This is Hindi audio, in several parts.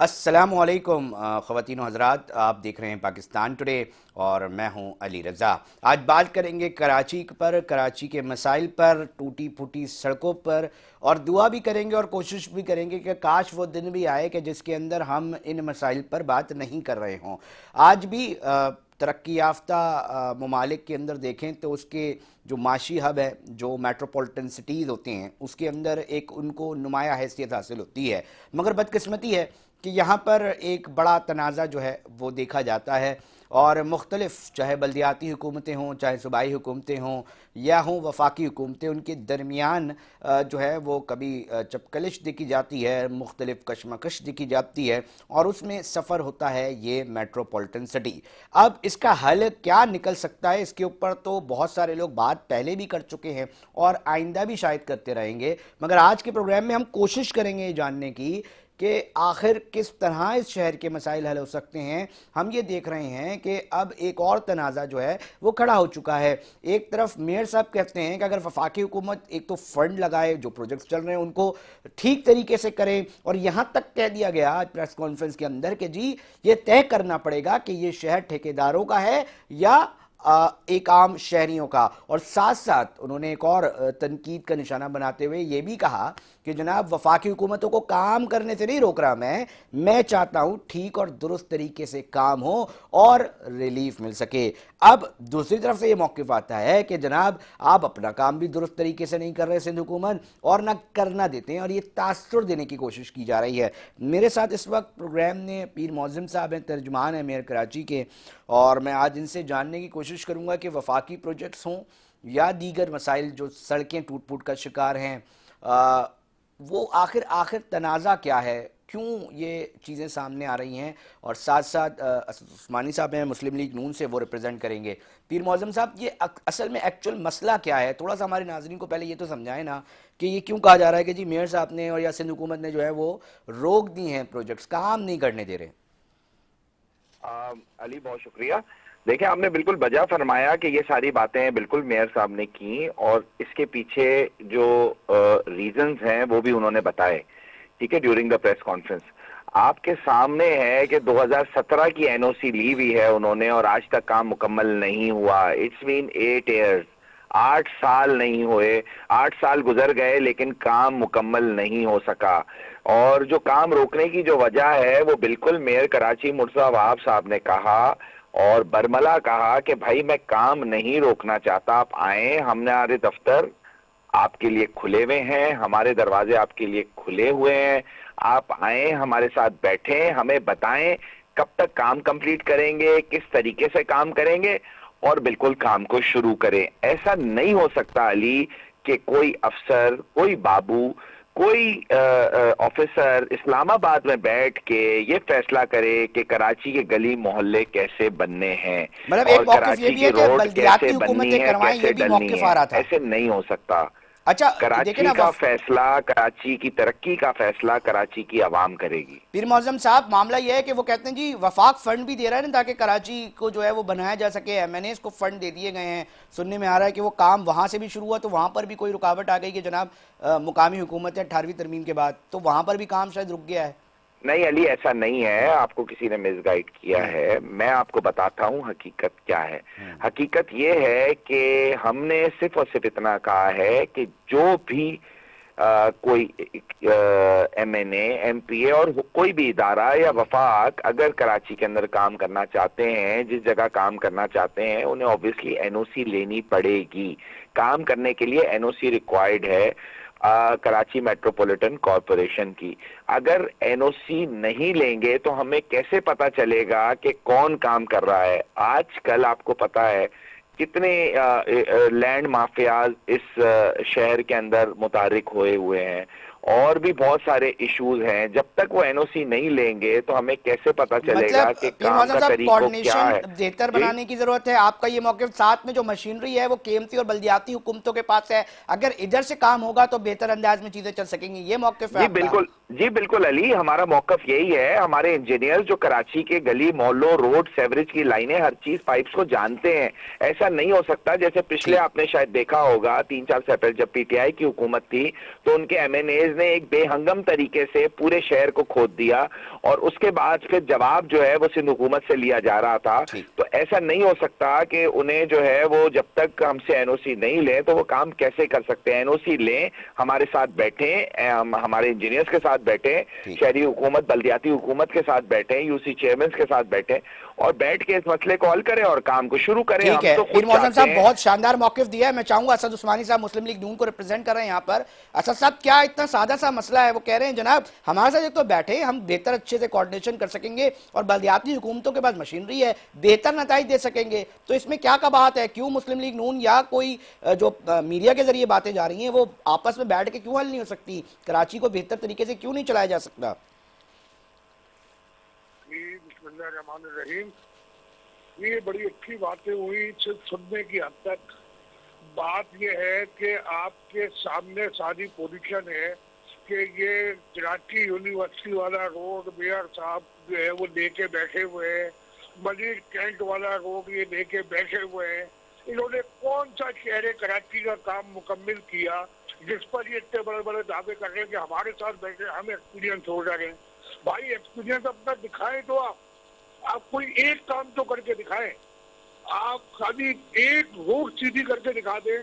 अस्सलामुअलैकुम ख़वातीन हज़रात, आप देख रहे हैं पाकिस्तान टुडे और मैं हूं अली रज़ा। आज बात करेंगे कराची पर, कराची के मसाइल पर, टूटी फूटी सड़कों पर, और दुआ भी करेंगे और कोशिश भी करेंगे कि काश वो दिन भी आए कि जिसके अंदर हम इन मसाइल पर बात नहीं कर रहे हों। आज भी तरक्की याफ्ता ममालिक के अंदर देखें तो उसके जो माशी हब है, जो मेट्रोपॉलिटन सिटीज़ होते हैं, उसके अंदर एक उनको नुमाया हैसियत हासिल होती है। मगर बदकिस्मती है कि यहाँ पर एक बड़ा तनाज़ा जो है वो देखा जाता है, और मुख्तलिफ चाहे बल्दियाती हुकूमतें हों, चाहे सूबाई हुकूमतें हों या हों वफाकी हुकूमतें, उनके दरमियान जो है वो कभी चपकलिश देखी जाती है, मुख्तलिफ कशमकश देखी जाती है, और उसमें सफ़र होता है ये मेट्रोपॉलिटन सिटी। अब इसका हल क्या निकल सकता है, इसके ऊपर तो बहुत सारे लोग बात पहले भी कर चुके हैं और आइंदा भी शायद करते रहेंगे। मगर आज के प्रोग्राम में हम कोशिश करेंगे ये जानने की कि आखिर किस तरह इस शहर के मसाइल हल हो सकते हैं। हम ये देख रहे हैं कि अब एक और तनाज़ा जो है वो खड़ा हो चुका है। एक तरफ मेयर साहब कहते हैं कि अगर वफाकी हुकूमत एक तो फंड लगाए, जो प्रोजेक्ट्स चल रहे हैं उनको ठीक तरीके से करें, और यहाँ तक कह दिया गया आज प्रेस कॉन्फ्रेंस के अंदर कि जी ये तय करना पड़ेगा कि ये शहर ठेकेदारों का है या एक आम शहरियों का। और साथ साथ उन्होंने एक और तनकीद का निशाना बनाते हुए ये भी कहा कि जनाब वफाकी हुकूमतों को काम करने से नहीं रोक रहा मैं चाहता हूं ठीक और दुरुस्त तरीके से काम हो और रिलीफ मिल सके। अब दूसरी तरफ से ये मौक़िफ़ आता है कि जनाब आप अपना काम भी दुरुस्त तरीके से नहीं कर रहे सिंध हुकूमत, और ना करना देते हैं, और ये तासुर देने की कोशिश की जा रही है। मेरे साथ इस वक्त प्रोग्राम में पीर मौज़म साहब हैं, तर्जुमान है मेयर कराची के, और मैं आज इनसे जानने की कोशिश करूंगा कि वफाकी प्रोजेक्ट्स हों या दीगर मसाइल जो सड़कें टूट फूट का शिकार हैं, वो आखिर आखिर तनाज़ा क्या है, क्यों ये चीज़ें सामने आ रही हैं। और साथ साथ उस्मानी साहब हैं, मुस्लिम लीग नून से, वो रिप्रेजेंट करेंगे। पीर मौज़म साहब, ये असल में एक्चुअल मसला क्या है, थोड़ा सा हमारे नाज़रीन को पहले ये तो समझाएं ना कि ये क्यों कहा जा रहा है कि जी मेयर साहब ने और या सिंध हुकूमत ने जो है वो रोक दी हैं, प्रोजेक्ट्स काम नहीं करने दे रहे। अली, बहुत शुक्रिया। देखिए, आपने बिल्कुल बजा फरमाया कि ये सारी बातें बिल्कुल मेयर साहब ने की, और इसके पीछे जो रीजंस हैं वो भी उन्होंने बताए, ठीक है, ड्यूरिंग द प्रेस कॉन्फ्रेंस। आपके सामने है कि 2017 की एनओसी ली हुई है उन्होंने, और आज तक काम मुकम्मल नहीं हुआ। इट्स बीन 8 ईयर्स, 8 साल नहीं हुए, 8 साल गुजर गए, लेकिन काम मुकम्मल नहीं हो सका। और जो काम रोकने की जो वजह है वो बिल्कुल मेयर कराची मुर्तज़ा वहाब साहब ने कहा, और बरमला कहा कि भाई मैं काम नहीं रोकना चाहता, आप आए, हमारे दफ्तर आपके लिए खुले हुए हैं, हमारे दरवाजे आपके लिए खुले हुए हैं, आप आए, हमारे साथ बैठें, हमें बताएं कब तक काम कंप्लीट करेंगे, किस तरीके से काम करेंगे, और बिल्कुल काम को शुरू करें। ऐसा नहीं हो सकता अली कि कोई अफसर, कोई बाबू, कोई ऑफिसर इस्लामाबाद में बैठ के ये फैसला करे कि कराची के गली मोहल्ले कैसे बनने हैं मतलब और एक मौक़िफ़ ये कराची भी की है कि रोड बल्दियाती कैसे बननी हुकूमतें है, करवाएं, ये कैसे भी डलनी मौक़िफ़ है। आ रहा था। ऐसे नहीं हो सकता। अच्छा, देखिए कराची ना, का फैसला, कराची की तरक्की का फैसला कराची की आवाम करेगी। पीर मौज़म साहब, मामला यह है कि वो कहते हैं जी वफाक फंड भी दे रहा है ना ताकि कराची को जो है वो बनाया जा सके। एमएनएस को फंड दे दिए गए हैं। सुनने में आ रहा है कि वो काम वहाँ से भी शुरू हुआ तो वहाँ पर भी कोई रुकावट आ गई कि जनाब मुकामी हुकूमत है 18वीं तरमीम के बाद, तो वहाँ पर भी काम शायद रुक गया है। नहीं अली, ऐसा नहीं है, आपको किसी ने मिसगाइड किया है। मैं आपको बताता हूँ हकीकत क्या है। हकीकत ये है कि हमने सिर्फ और सिर्फ इतना कहा है कि जो भी कोई एमएनए, एमपीए और कोई भी इदारा या वफाक अगर कराची के अंदर काम करना चाहते हैं, जिस जगह काम करना चाहते हैं, उन्हें ऑब्वियसली एनओसी लेनी पड़ेगी। काम करने के लिए एनओसी रिक्वायर्ड है कराची मेट्रोपॉलिटन कॉरपोरेशन की। अगर एनओसी नहीं लेंगे तो हमें कैसे पता चलेगा कि कौन काम कर रहा है। आजकल आपको पता है कितने लैंड माफियाज इस शहर के अंदर मुतारिक हुए हैं, और भी बहुत सारे इश्यूज हैं। जब तक वो एनओसी नहीं लेंगे तो हमें कैसे पता चलेगा मतलब कि पीर काम मौज़म का साहब, तरीको क्या कोऑर्डिनेशन है। बेहतर जी, बनाने की जरूरत है। आपका ये मौक़िफ़, साथ में जो मशीनरी है वो केएमसी और बल्दियाती हुकूमतों के पास है, अगर इधर से काम होगा तो बेहतर अंदाज में चीजें चल सकेंगी, ये मौक़िफ़ है जी आपका। बिल्कुल, जी बिल्कुल अली, हमारा मौकफ यही है। हमारे इंजीनियर जो कराची के गली मोहल्लों, रोड, सेवरेज की लाइनें, हर चीज, पाइप्स को जानते हैं। ऐसा नहीं हो सकता जैसे पिछले ठीक। आपने शायद देखा होगा 3-4 साल पहले जब पीटीआई की हुकूमत थी तो उनके एमएनएज ने एक बेहंगम तरीके से पूरे शहर को खोद दिया, और उसके बाद फिर जवाब जो है वो सिंध हुकूमत से लिया जा रहा था। तो ऐसा नहीं हो सकता कि उन्हें जो है वो जब तक हमसे एनओसी नहीं ले तो वो काम कैसे कर सकते हैं। एनओसी लें, हमारे साथ बैठे, हमारे इंजीनियर्स के साथ बैठे, शहरी हुकूमत बल्दियाती हुकूमत के साथ बैठे, यूसी चेयरमैन के साथ बैठे और बैठ के इस मसले को हल करें और काम को शुरू करें। ठीक है, तो पीर मौज़म साहब बहुत शानदार मौक़िफ़ दिया है। मैं चाहूंगा असद उस्मानी साहब मुस्लिम लीग नून को रिप्रेजेंट कर रहे हैं यहाँ पर। असद साहब, क्या इतना सादा सा मसला है? वो कह रहे हैं जनाब हमारे साथ एक तो बैठे, हम बेहतर अच्छे से कोऑर्डिनेशन कर सकेंगे और बल्दियाती हुकूमतों के पास मशीनरी है, बेहतर नताइज दे सकेंगे। तो इसमें क्या कबाहत है? क्यों मुस्लिम लीग नून या कोई जो मीडिया के जरिए बातें जा रही हैं वो आपस में बैठ के क्यों हल नहीं हो सकती? कराची को बेहतर तरीके से क्यों नहीं चलाया जा सकता? ये बड़ी अच्छी बातें हुई सिर्फ सुनने की हद तक। बात ये है कि आपके सामने सारी पोजीशन है कि ये कराची यूनिवर्सिटी वाला रोड मेयर साहब जो है वो लेके बैठे हुए हैं, मलिक कैंट वाला रोड ये लेके बैठे हुए हैं। इन्होंने कौन सा शहर कराची का काम मुकम्मल किया जिस पर ये इतने बड़े बड़े दावे कर रहे हैं कि हमारे साथ बैठे हम एक्सपीरियंस होल्डर हैं। भाई एक्सपीरियंस अपना दिखाएं तो आप कोई एक काम तो करके दिखाएं। आप खाली एक रोड सीधी करके दिखा दें।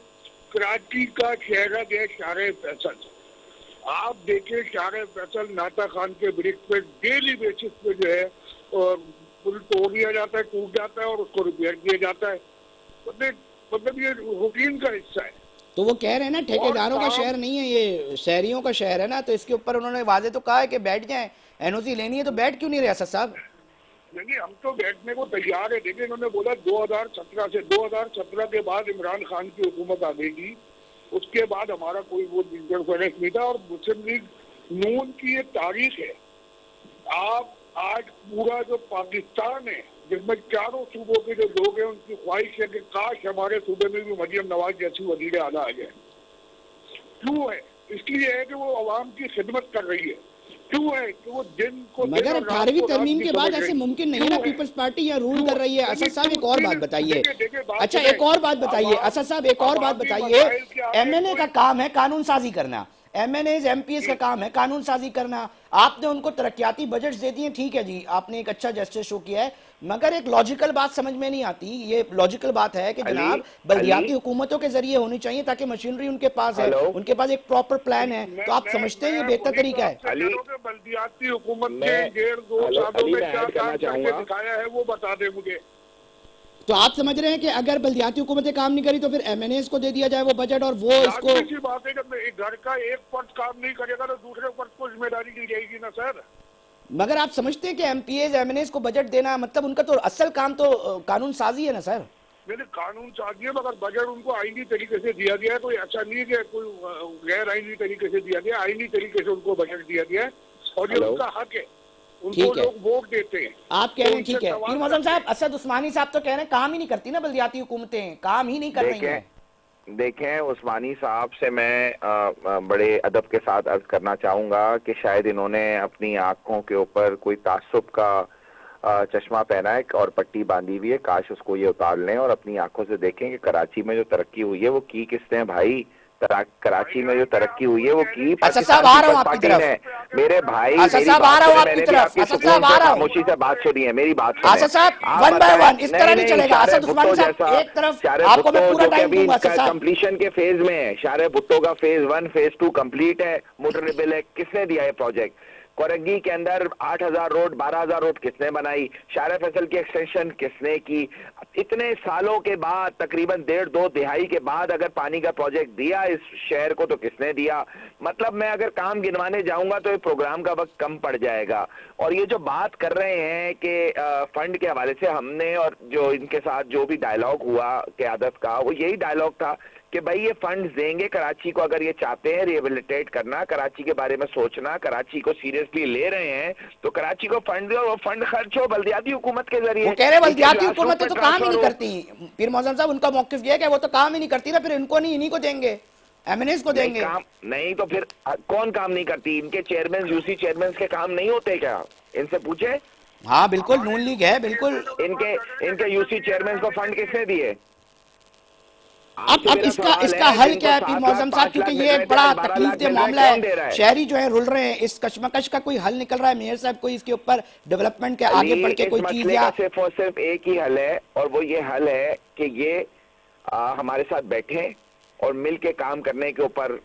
कराची का चेहरा है शारे फैसल। आप देखिए शारे फैसल नाता खान के ब्रिज पे डेली बेसिस पे जो है पुल तोड़ दिया जाता है, टूट जाता है और उसको रिपेयर किया जाता है। मतलब ये रूटीन का हिस्सा है। तो वो कह रहे हैं ना ठेकेदारों का शहर नहीं है, ये शहरियों का शहर है ना, तो इसके ऊपर उन्होंने वाजे तो कहा है कि बैठ जाएं, एनओसी लेनी है तो बैठ क्यों नहीं रहे असद साहब? नहीं, हम तो बैठने को तैयार है। देखिए इन्होंने बोला 2017 के बाद इमरान खान की हुकूमत आ गई, उसके बाद हमारा कोई वो इंटरफेरेंस नहीं था। और मुस्लिम लीग नून की ये तारीख है। आप आज पूरा जो पाकिस्तान है जिसमें चारों सूबों के जो लोग हैं उनकी ख्वाहिश है कि काश हमारे सूबे में भी मरियम नवाज जैसी वजीर आला आ जाए। क्यों है? इसलिए है कि वो अवाम की खिदमत कर रही है। क्यों है कि वो दिन को मगर 18वीं तरमीम के बाद ऐसे मुमकिन नहीं है ना, पीपल्स पार्टी यहाँ रूल कर रही है। असद साहब एक और बात बताइए। अच्छा एक और बात बताइए असद साहब, एक और बात बताइए। एमएनए का काम है कानून साजी करना, एमएनएज एमपीएस का काम है कानून साजी करना। आपने उनको तरक्याती बजट दे दिए, ठीक है जी, आपने एक अच्छा जेस्चर शो किया है, मगर एक लॉजिकल बात समझ में नहीं आती। ये लॉजिकल बात है कि जनाब बल्दियाती हुकूमतों के जरिए होनी चाहिए ताकि मशीनरी उनके पास है, उनके पास एक प्रॉपर प्लान है। तो आप समझते हैं ये बेहतर तरीका है? बल्दियाती हुकूमत ने 1.5-2 सालों में क्या काम करके दिखाया है वो बता दे मुझे। तो आप समझ रहे हैं कि अगर बल्दियाती हुकूमतें काम नहीं करी तो फिर एमएनएस को दे दिया जाए वो बजट और वो इसको। बात है जब घर का एक फर्द काम नहीं करेगा तो दूसरे फर्द को जिम्मेदारी दी जाएगी ना सर। मगर आप समझते हैं कि एमपीएस एमएनएस को बजट देना मतलब उनका तो असल काम तो कानून साजी है ना सर? मैंने कानून साजी है मगर बजट उनको आईनी तरीके से दिया गया है। कोई ऐसा नहीं है कि कोई गैर आईनी तरीके से दिया गया, आईनी तरीके से उनको बजट दिया गया है और ये उनका हक है। उनको लोग वोट देते हैं। आप कह रहे हैं ठीक है। पीर मौज़म साहब, असद उस्मानी साहब तो कह रहे हैं काम ही नहीं करती ना बल्दियाती हुकूमतें, काम ही नहीं कर रही हैं। देखें उस्मानी साहब से मैं बड़े अदब के साथ अर्ज करना चाहूंगा कि शायद इन्होंने अपनी आंखों के ऊपर कोई तासुब का चश्मा पहना है और पट्टी बांधी हुई है। काश उसको ये उतार लें और अपनी आंखों से देखें कि कराची में जो तरक्की हुई है वो की किसने भाई। कराची में जो तरक्की हुई है वो की पार्टी ने। मेरे भाई खामोशी से बात सुनी है, मेरी बात कंप्लीशन के फेज में है। शारे भुट्टो का फेज 1 फेज 2 कंप्लीट है, मोटर बिल है। किसने दिया है प्रोजेक्ट? कोरंगी के अंदर 8000 रोड 12000 रोड किसने बनाई? शारे फैसल की एक्सटेंशन किसने की? इतने सालों के बाद, तकरीबन 1.5-2 दिहाई के बाद अगर पानी का प्रोजेक्ट दिया इस शहर को तो किसने दिया? मतलब मैं अगर काम गिनवाने जाऊंगा तो ये प्रोग्राम का वक्त कम पड़ जाएगा। और ये जो बात कर रहे हैं कि फंड के हवाले से हमने और जो इनके साथ जो भी डायलॉग हुआ क़यादत का, वो यही डायलॉग था कि भाई ये फंड देंगे कराची को अगर ये चाहते हैं रिहेबिलिटेट करना, कराची के बारे में सोचना, कराची को सीरियसली ले रहे हैं तो कराची को फंड दो, वो फंड खर्च हो बल्दियाती हुकूमत के जरिए। वो कह रहे बल्दियाती हुकूमतें तो काम ही नहीं करती। पीर मौज़म साहब, उनका मौक़िफ़ ये है कि वो तो काम ही नहीं करती ना, फिर इनको नहीं, इन्हीं को देंगे, एमएनएस को देंगे। काम नहीं तो फिर कौन काम नहीं करती? इनके चेयरमैन यूसी चेयरमैन के काम नहीं होते क्या? इनसे पूछे। हाँ बिल्कुल, नून लीग है बिल्कुल। इनके यूसी चेयरमैन को फंड किसने दिए? अब मेरा इसका सवाल इसका है, हल जिनको क्या है 7 पीर लाख मौजम साहब, 5 लाख क्योंकि मिल ये रहे थे, बड़ा आज 12 लाख तकलीफदेह मिल रहा है, मामला कौन दे रहा है, है? शहरी जो है रुल रहे हैं, इस कश्मकश का कोई हल निकल रहा है मेयर साहब? कोई इसके ऊपर डेवलपमेंट के आगे अली, बढ़ के इस कोई चीज मसले या का सिर्फ और सिर्फ एक ही हल है, और वो ये हल है कि ये हमारे साथ बैठे और मिल के काम करने के ऊपर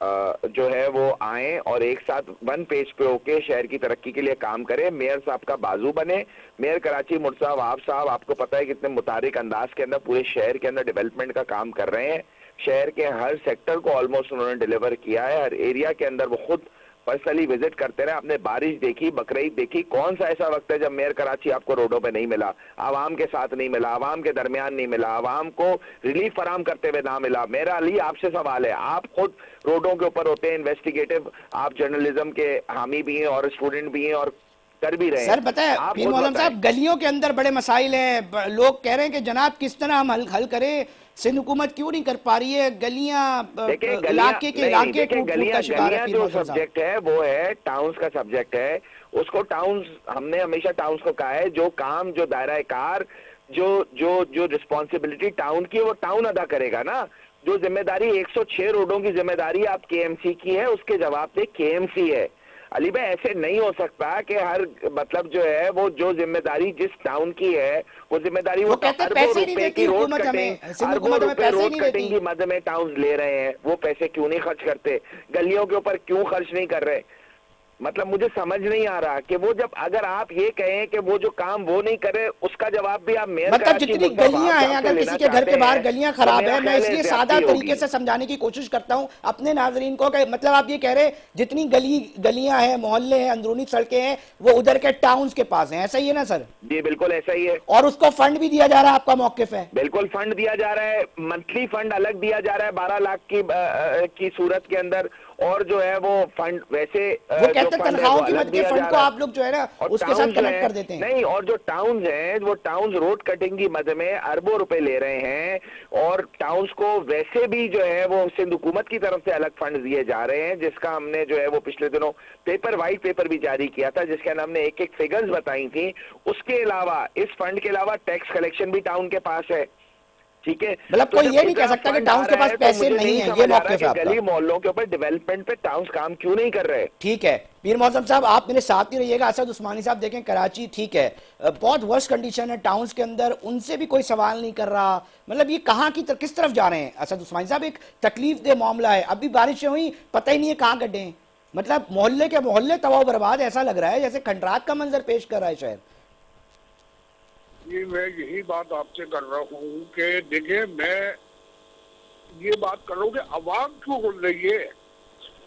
जो है वो आए और एक साथ वन पेज पे होके शहर की तरक्की के लिए काम करें। मेयर साहब का बाजू बने। मेयर कराची मुर्तजा वहाब साहब, आपको पता है कितने मुतारिक अंदाज के अंदर पूरे शहर के अंदर डेवलपमेंट का काम कर रहे हैं। शहर के हर सेक्टर को ऑलमोस्ट उन्होंने डिलीवर किया है। हर एरिया के अंदर वो खुद पर्सनली विजिट करते रहे। आपने बारिश देखी, बकरीद देखी, कौन सा ऐसा वक्त है जब मेयर कराची आपको रोडों पे नहीं मिला, आवाम के साथ नहीं मिला, आवाम के दरमियान नहीं मिला, आवाम को रिलीफ फराम करते हुए ना मिला? मेरा अली आपसे सवाल है, आप खुद रोडों के ऊपर होते हैं, इन्वेस्टिगेटिव, आप जर्नलिज्म के हामी भी हैं और स्टूडेंट भी हैं और कर भी रहे सर? हैं। पता है आप पीर खुद मौलम बताएं। साहब, गलियों के अंदर बड़े मसाइल हैं, लोग कह रहे हैं कि जनाब किस तरह हम हल करें, सिंध हुकूमत क्यों नहीं कर पा रही है? गलियां देखिए गलियां, इलाके के नहीं इलाके देखिए, टूट फूट गलियां का शिकार है गलियां पीर जो मौलम साहब। सब्जेक्ट है वो है टाउन्स का सब्जेक्ट है। उसको टाउन्स, हमने हमेशा टाउन्स को कहा है, जो काम, जो दायरा कार, जो जो जो रिस्पॉन्सिबिलिटी टाउन की है वो टाउन अदा करेगा ना। जो जिम्मेदारी 106 रोडों की जिम्मेदारी आप केएमसी की है, उसके जवाब पे केएमसी है। अली भाई, ऐसे नहीं हो सकता कि हर मतलब जो है वो जो जिम्मेदारी जिस टाउन की है वो जिम्मेदारी वो वो कहते हैं अरबों पैसे ही नहीं रुपए देती की रोड हुकूमत कटिंग, हमें, सिंध अरबों हुकूमत हमें रुपए पैसे ही रोड नहीं कटिंग देती। की मद में टाउन ले रहे हैं। वो पैसे क्यों नहीं खर्च करते? गलियों के ऊपर क्यों खर्च नहीं कर रहे? मतलब मुझे समझ नहीं आ रहा कि वो, जब अगर आप ये कहें कि वो जो काम वो नहीं करे, उसका जवाब भी आप मेयर मतलब कराची जितनी मुर्तजा वहाब गलियां हैं, साहब से अगर लेना किसी के घर चाहते के बाहर हैं, गलियां तो खराब मेरा है, मैं ख्याल है इसलिए सादा ज्यादती तरीके होगी। से समझाने की कोशिश करता हूं अपने नाजरीन को कि मतलब आप ये कह रहे हैं जितनी गलियां हैं, मोहल्ले हैं, अंदरूनी सड़कें हैं, वो उधर के टाउन्स के पास हैं, ऐसा ही है ना सर? जी बिल्कुल ऐसा ही है। और उसको फंड भी दिया जा रहा है, आपका मौकिफ है? बिल्कुल फंड दिया जा रहा है, मंथली फंड अलग दिया जा रहा है 12 लाख की सूरत के अंदर, और जो है वो फंड वैसे वो जो कहते हैं फंड है वो तनख्वाहों की अलग मद के दिया फंड जा को रहा है। आप लोग जो है ना और उसके टाउन साथ जो कनेक्ट है, कर देते हैं। नहीं, और जो टाउन्स हैं वो टाउन्स रोड कटिंग की मद में अरबों रुपए ले रहे हैं, और टाउन्स को वैसे भी जो है वो सिंध हुकूमत की तरफ से अलग फंड दिए जा रहे हैं, जिसका हमने जो है वो पिछले दिनों पेपर, व्हाइट पेपर भी जारी किया था, जिसके अंदर हमने एक एक फिगर्स बताई थी। उसके अलावा, इस फंड के अलावा टैक्स कलेक्शन भी टाउन के पास है। ठीक है, मतलब तो कोई जब ये नहीं कह इतना सकता कि फंड टाउन्स आ के रहा पास है तो पैसे मुझे नहीं नहीं है, ये समझ आ रहा मौकिफ कि है आपका। गली मोहल्लों के ऊपर डेवलपमेंट पे टाउन्स काम क्यों नहीं कर रहे? ठीक है पीर मौसम साहब, आप मेरे साथ ही रहिएगा। असद उस्मानी साहब, देखें कराची ठीक है, बहुत वर्स्ट कंडीशन है टाउन्स के अंदर, उनसे भी कोई सवाल नहीं कर रहा। मतलब ये कहाँ की किस तरफ जा रहे हैं असद उस्मानी साहब? एक तकलीफ दे मामला है, अभी बारिशें हुई, पता ही नहीं है कहाँ गड्ढे हैं। मतलब मोहल्ले के मोहल्ले तबाह बर्बाद, ऐसा लग रहा है जैसे खंडरात का मंजर पेश कर रहा है शहर। ये मैं यही बात आपसे कर रहा हूँ कि देखिए, मैं ये बात कर रहा हूँ कि अवाम क्यों बोल रही है?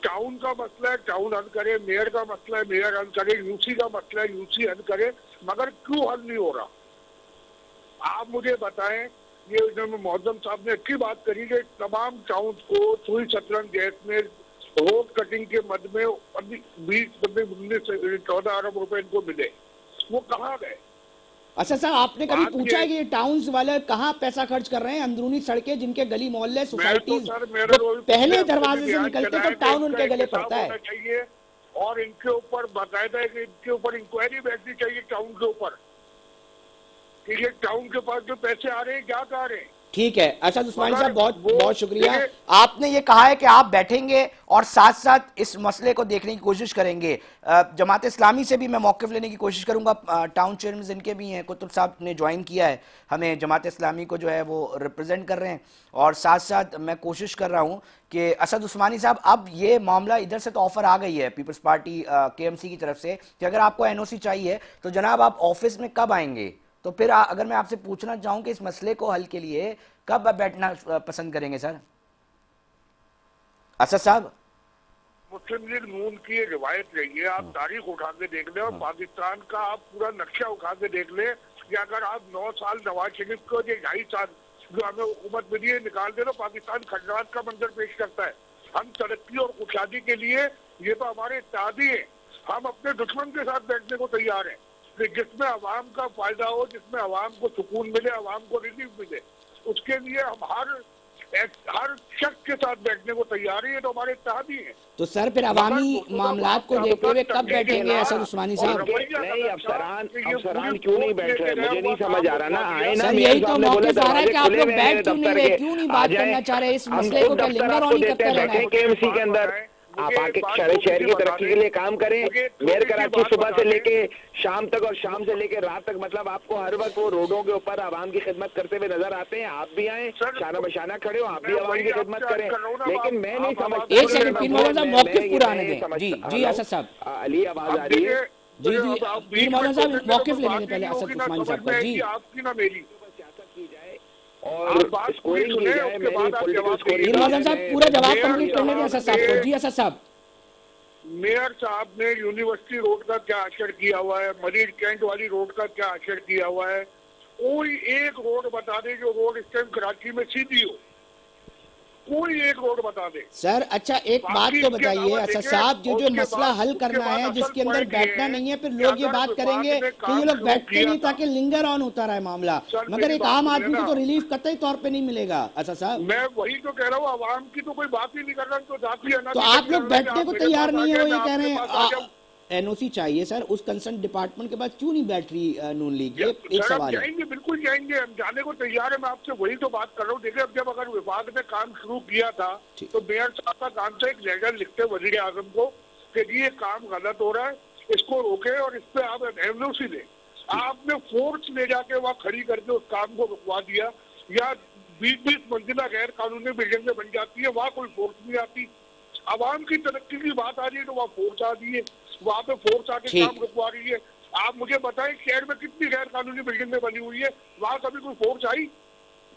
टाउन का मसला है टाउन हल करे, मेयर का मसला है मेयर हल करे, यूसी का मसला है यूसी हल करे, मगर क्यों हल नहीं हो रहा? आप मुझे बताएं। ये मौजम साहब ने अच्छी बात करी कि तमाम टाउन को सुई सतरंग गैस में रोड कटिंग के मद में 14 अरब रुपए इनको मिले, वो कहाँ गए? अच्छा सर, आपने कभी बात पूछा है ये- कि ये टाउन्स वाले कहाँ पैसा खर्च कर रहे हैं? अंदरूनी सड़कें, जिनके गली मोहल्ले मैं तो सोसाइटीज सर, मेरे जो को पहले पिछले दरवाजे से बयान निकलते चला तो है कि टाउन इनका उनके एक गले हिसाब पड़ता है। होना चाहिए, और इनके ऊपर बाकायदा है कि इनके ऊपर इंक्वायरी बैठनी चाहिए टाउन के ऊपर कि ये टाउन के पास जो पैसे आ रहे हैं क्या कर रहे हैं। ठीक है असद उस्मानी मगर साहब, बहुत वो बहुत शुक्रिया। देखिए, आपने ये कहा है कि आप बैठेंगे और साथ साथ इस मसले को देखने की कोशिश करेंगे। जमात इस्लामी से भी मैं मौक़िफ़ लेने की कोशिश करूंगा। टाउन चेयरमैन इनके भी हैं, कुतुब साहब ने ज्वाइन किया है, हमें जमात इस्लामी को जो है वो रिप्रेजेंट कर रहे हैं, और साथ साथ मैं कोशिश कर रहा हूँ कि असद उस्मानी साहब, अब ये मामला इधर से तो ऑफर आ गई है पीपल्स पार्टी केएमसी की तरफ से कि अगर आपको एनओसी चाहिए तो जनाब आप ऑफिस में कब आएंगे? तो फिर अगर मैं आपसे पूछना चाहूं कि इस मसले को हल के लिए कब आप बैठना पसंद करेंगे सर? असद साहब, मुस्लिम लीग नून की ये रिवायत रही है, आप तारीख उठा के देख ले और पाकिस्तान का आप पूरा नक्शा उठा के देख ले कि अगर आप 9 साल नवाज शरीफ को, ये 2.5 साल जो हमें हुकूमत मिली है निकाल दे तो पाकिस्तान खंडरात का मंजर पेश करता है। हम तरक्की और खुशहाली के लिए, ये तो हमारे इत्तेहादी है, हम अपने दुश्मन के साथ बैठने को तैयार हैं कि जिसमें अवाम का फायदा हो, जिसमें अवाम को सुकून मिले, अवाम को रिलीफ मिले, उसके लिए हम हर हर शख्स के साथ बैठने को तैयार है, ये तो हमारे इत्तेहादी हैं। तो सर फिर अवामी मामलात को देखते हुए कब बैठेंगे असद उस्मानी साहब? नहीं, अफसरान क्यों नहीं बैठ रहे, मुझे नहीं समझ आ रहा ना। आए ना, सर यही तो मौके आ रहा है कि आप लोग बैठ क्यों नहीं रहे, क्यों नहीं बात करना चाह रहे इस मसले को, क्या लिंगर ऑन ही करते रहना है? केएमसी के अंदर आप आके शहर की तरक्की के लिए काम करें। मेयर कराची सुबह से लेके शाम तक और शाम से लेके रात तक, मतलब आपको हर वक्त वो रोडों के ऊपर आवाम की खिदमत करते हुए नजर आते हैं। आप भी आए, शाना बशाना खड़े हो, आप भी आवाम की खिदमत करें, लेकिन मैं नहीं समझता। एक सेकंड पीर मोहम्मद साहब मौके पूरा आने दें। जी जी असद साहब, अली आवाज आ रही है? जी जी पीर मोहम्मद साहब मौके ले लेंगे पहले असद उस्मानी साहब का। जी आपकी ना मेरी और स्कोरिंग की जाए, मेरी पॉलिटिकल स्कोरिंग। पीर मोहम्मद साहब पूरा जवाब कंप्लीट करने दें असद साहब को। जी असद साहब, मेयर साहब ने यूनिवर्सिटी रोड का क्या असर किया हुआ है, मरीज कैंट वाली रोड का क्या असर किया हुआ है? कोई एक रोड बता दे जो रोड इस टाइम कराची में सीधी हो, कोई एक रोड बता दे सर अच्छा एक बात तो बताइए असद साहब, जो मसला हल करना है जिसके अंदर बैठना नहीं है, फिर लोग ये बात करेंगे कि ये लोग बैठते नहीं ताकि लिंगर ऑन होता रहा है मामला, मगर एक आम आदमी को तो रिलीफ कतई तौर पे नहीं मिलेगा असद साहब। मैं वही तो कह रहा हूँ, आवाम की तो कोई बात ही नहीं कर रहा, तो जाती है ना। तो आप लोग बैठने को तैयार नहीं है, वो ये कह रहे हैं एनओसी चाहिए सर, उस कंसर्न डिपार्टमेंट के पास क्यों नहीं बैठ रही नून लीग? ये एक सवाल है। जाएंगे, बिल्कुल जाएंगे, हम जाने को तैयार है। मैं आपसे वही तो बात कर रहा हूँ। देखिए अब जब अगर विभाग ने काम शुरू किया था तो मेयर साहब का काम था एक लेटर लिखते वजीर आजम को कि ये काम गलत हो रहा है, इसको रोके और इस पे आप एनओसी ले। आपने फोर्स ले जाके वहाँ खड़ी करके उस काम को रुकवा दिया। या 20-20 मंजिला गैर कानूनी बिल्डिंगें बन जाती है, वहाँ कोई फोर्स नहीं आती। आवाम की तरक्की की बात आ रही है तो वहाँ फोर्स आ रही है, वहाँ पे फोर्स आके काम रुकवा रही है। आप मुझे बताएं शहर में कितनी गैर कानूनी बिल्डिंगें बनी हुई है, वहाँ कभी कोई फोर्स आई?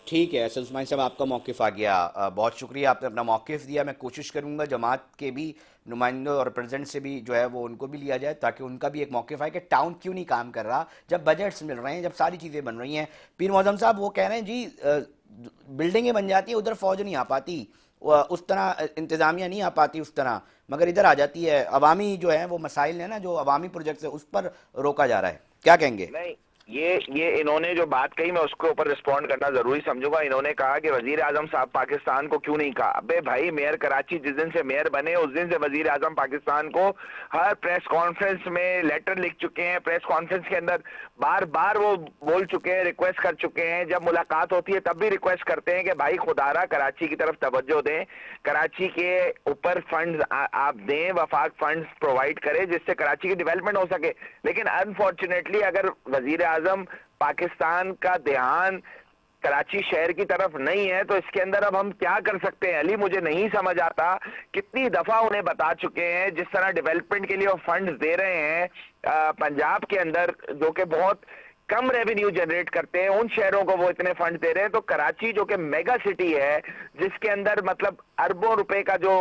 ठीक है असद उस्मानी साहब, आपका मौक़िफ़ आ गया, बहुत शुक्रिया, आपने अपना मौक़िफ़ दिया। मैं कोशिश करूंगा जमात के भी नुमाइंदों और प्रेसिडेंट से भी जो है वो उनको भी लिया जाए ताकि उनका भी एक मौक़िफ़ आए कि टाउन क्यों नहीं काम कर रहा जब बजट्स मिल रहे हैं, जब सारी चीज़ें बन रही हैं। पीर मौज़म साहब वो कह रहे हैं जी बिल्डिंगें बन जाती है, उधर फ़ौज नहीं आ पाती, उस तरह इंतज़ामिया नहीं आ पाती उस तरह, मगर इधर आ जाती है। अवामी जो है वो मसाइल है ना, जो अवामी प्रोजेक्ट्स है उस पर रोका जा रहा है, क्या कहेंगे? नहीं, ये इन्होंने जो बात कही मैं उसके ऊपर रिस्पॉन्ड करना जरूरी समझूंगा। इन्होंने कहा कि वजीर आजम साहब पाकिस्तान को क्यों नहीं कहा। अबे भाई, मेयर कराची जिस दिन से मेयर बने उस दिन से वजीर आजम पाकिस्तान को हर प्रेस कॉन्फ्रेंस में लेटर लिख चुके हैं। प्रेस कॉन्फ्रेंस के अंदर बार बार वो बोल चुके हैं, रिक्वेस्ट कर चुके हैं। जब मुलाकात होती है तब भी रिक्वेस्ट करते हैं कि भाई खुदारा कराची की तरफ तवज्जो दें, कराची के ऊपर फंड्स आप दें, वफाक फंड्स प्रोवाइड करें जिससे कराची की डेवलपमेंट हो सके। लेकिन अनफॉर्चुनेटली अगर वजीर आजम पाकिस्तान का ध्यान कराची शहर की तरफ नहीं है तो इसके अंदर अब हम क्या कर सकते हैं? अली, मुझे नहीं समझ आता। कितनी दफा उन्हें बता चुके हैं, जिस तरह डेवलपमेंट के लिए वो फंड्स दे रहे हैं पंजाब के अंदर जो कि बहुत कम रेवेन्यू जनरेट करते हैं, उन शहरों को वो इतने फंड दे रहे हैं। तो कराची जो कि मेगा सिटी है जिसके अंदर मतलब अरबों रुपए का जो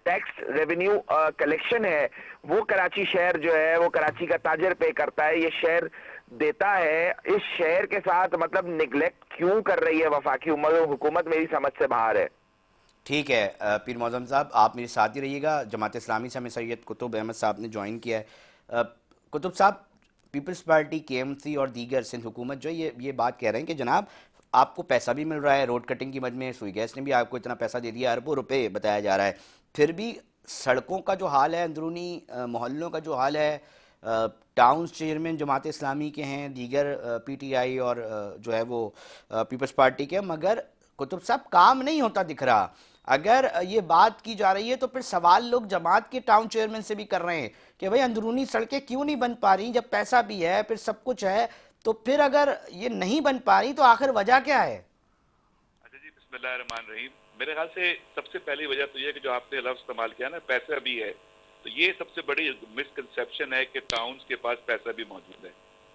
टैक्स रेवेन्यू कलेक्शन है वो कराची शहर जो है वो कराची का ताजर पे करता है, ये शहर देता है। इस शहर के साथ मतलब निगलेक्ट क्यों कर रही है वफाकी हुकूमत, मेरी समझ से बाहर है। ठीक है पीर मौज़म साहब, आप मेरे साथ ही रहिएगा। जमात इस्लामी से हमें सैयद कुतुब अहमद साहब ने ज्वाइन किया है। कुतुब साहब, पीपल्स पार्टी, केएमसी और दीगर सिंध हुकूमत जो ये बात कह रहे हैं कि जनाब आपको पैसा भी मिल रहा है, रोड कटिंग की मद में सुई गैस ने भी आपको इतना पैसा दे दिया, अरबों रुपए बताया जा रहा है, फिर भी सड़कों का जो हाल है, अंदरूनी मोहल्लों का जो हाल है, टाउन चेयरमैन जमात इस्लामी के हैं, दीगर पीटीआई और जो है वो पीपल्स पार्टी के, मगर कुतुब साहब काम नहीं होता दिख रहा। अगर ये बात की जा रही है तो फिर सवाल लोग जमात के टाउन चेयरमैन से भी कर रहे हैं कि भाई अंदरूनी सड़कें क्यों नहीं बन पा रही, जब पैसा भी है फिर सब कुछ है, तो फिर अगर ये नहीं बन पा रही तो आखिर वजह क्या है? अच्छा जी, बिस्मिल्लाहिर्रहमानिर्रहीम। मेरे ख्याल से सबसे पहली वजह तो ये कि जो आपने लफ्ज इस्तेमाल किया ना, पैसा भी है, तो ये सबसे बड़ी मिसकंसेप्शन है कि टाउन्स के पास पैसा भी मौजूद है।